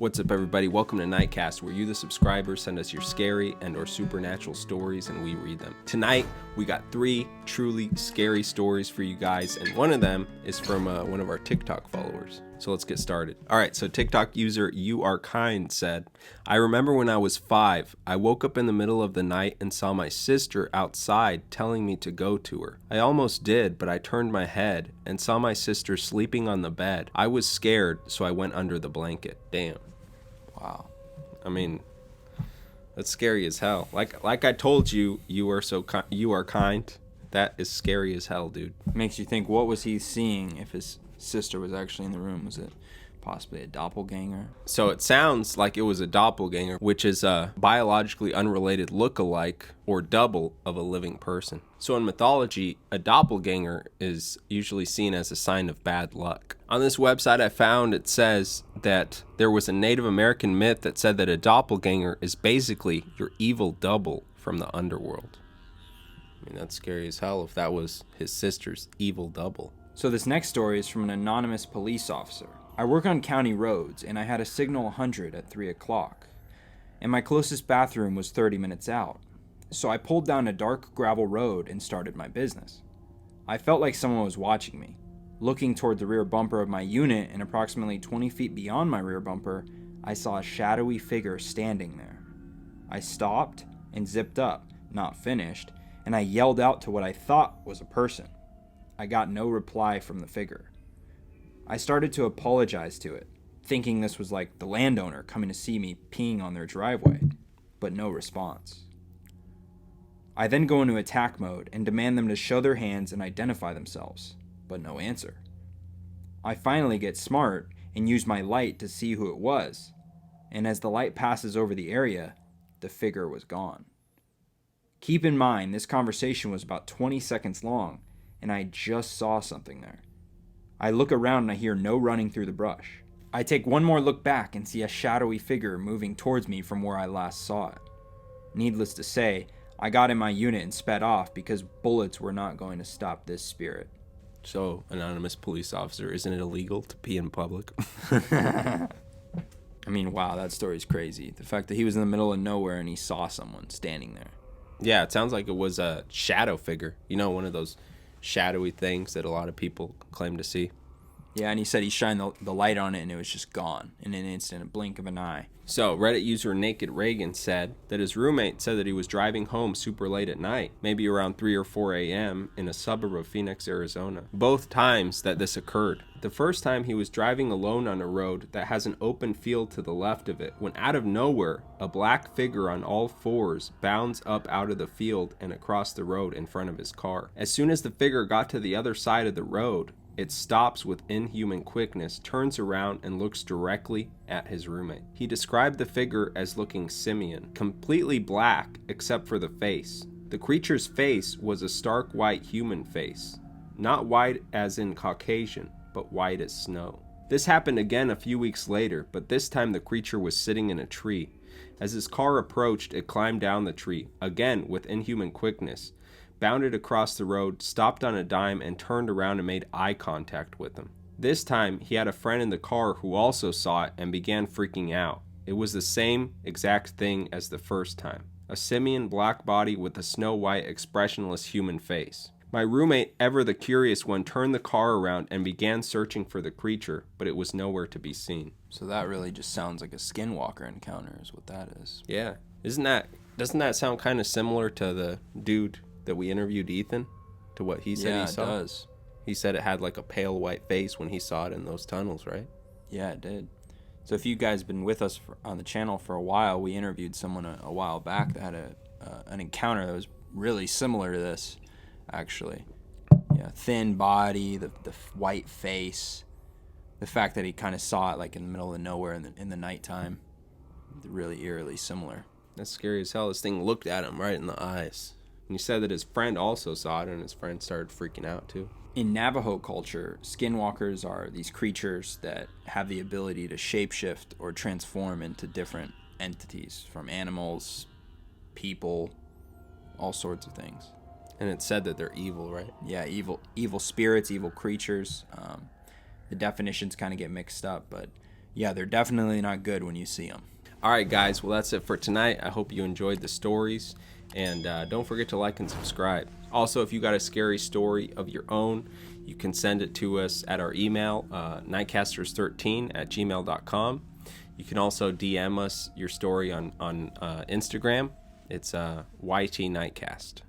What's up, everybody? Welcome to Nightcast, where you, the subscribers, send us your scary and or supernatural stories and we read them. Tonight, we got 3 truly scary stories for you guys, and one of them is from one of our TikTok followers. So let's get started. All right, so TikTok user You Are Kind said, I remember when I was 5, I woke up in the middle of the night and saw my sister outside telling me to go to her. I almost did, but I turned my head and saw my sister sleeping on the bed. I was scared, so I went under the blanket. Damn. Wow. I mean, that's scary as hell. Like I told you, you are kind. That is scary as hell, dude. Makes you think, what was he seeing if his sister was actually in the room? Was it possibly a doppelganger? So it sounds like it was a doppelganger, which is a biologically unrelated look-alike or double of a living person. So in mythology, a doppelganger is usually seen as a sign of bad luck. On this website I found, it says that there was a Native American myth that said that a doppelganger is basically your evil double from the underworld. I mean, that's scary as hell if that was his sister's evil double. So this next story is from an anonymous police officer. I work on county roads, and I had a signal 100 at 3 o'clock. And my closest bathroom was 30 minutes out. So I pulled down a dark gravel road and started my business. I felt like someone was watching me. Looking toward the rear bumper of my unit, and approximately 20 feet beyond my rear bumper, I saw a shadowy figure standing there. I stopped and zipped up, not finished, and I yelled out to what I thought was a person. I got no reply from the figure. I started to apologize to it, thinking this was like the landowner coming to see me peeing on their driveway, but no response. I then go into attack mode and demand them to show their hands and identify themselves, but no answer. I finally get smart and use my light to see who it was, and as the light passes over the area, the figure was gone. Keep in mind, this conversation was about 20 seconds long, and I just saw something there. I look around and I hear no running through the brush. I take one more look back and see a shadowy figure moving towards me from where I last saw it. Needless to say, I got in my unit and sped off because bullets were not going to stop this spirit. So, anonymous police officer, isn't it illegal to pee in public? I mean, wow, that story's crazy. The fact that he was in the middle of nowhere and he saw someone standing there. Yeah, it sounds like it was a shadow figure. You know, one of those shadowy things that a lot of people claim to see. Yeah, and he said he shined the light on it and it was just gone in an instant, a blink of an eye. So, Reddit user Naked Reagan said that his roommate said that he was driving home super late at night, maybe around 3 or 4 a.m. in a suburb of Phoenix, Arizona. Both times that this occurred. The first time he was driving alone on a road that has an open field to the left of it, when out of nowhere, a black figure on all fours bounds up out of the field and across the road in front of his car. As soon as the figure got to the other side of the road, it stops with inhuman quickness, turns around, and looks directly at his roommate. He described the figure as looking simian, completely black except for the face. The creature's face was a stark white human face, not white as in Caucasian, but white as snow. This happened again a few weeks later, but this time the creature was sitting in a tree. As his car approached, it climbed down the tree, again with inhuman quickness, bounded across the road, stopped on a dime, and turned around and made eye contact with him. This time, he had a friend in the car who also saw it and began freaking out. It was the same exact thing as the first time. A simian black body with a snow-white, expressionless human face. My roommate, ever the curious one, turned the car around and began searching for the creature, but it was nowhere to be seen. So that really just sounds like a Skinwalker encounter is what that is. Yeah. Doesn't that sound kind of similar to the dude that we interviewed, Ethan, to what he said he saw? Yeah, it does. He said it had like a pale white face when he saw it in those tunnels, right? Yeah, it did. So if you guys have been with us on the channel for a while, we interviewed someone a while back that had an encounter that was really similar to this, actually. Yeah, thin body, the white face, the fact that he kind of saw it like in the middle of nowhere in the nighttime, really eerily similar. That's scary as hell. This thing looked at him right in the eyes. And he said that his friend also saw it, and his friend started freaking out too. In Navajo culture, skinwalkers are these creatures that have the ability to shapeshift or transform into different entities, from animals, people, all sorts of things. And it said that they're evil, right? Yeah, evil spirits, evil creatures. The definitions kind of get mixed up, but Yeah, they're definitely not good when you see them. All right, guys. Well, that's it for tonight. I hope you enjoyed the stories. And don't forget to like and subscribe. Also, if you got a scary story of your own, you can send it to us at our email, nightcasters13@gmail.com. You can also DM us your story on Instagram. It's YT Nightcast.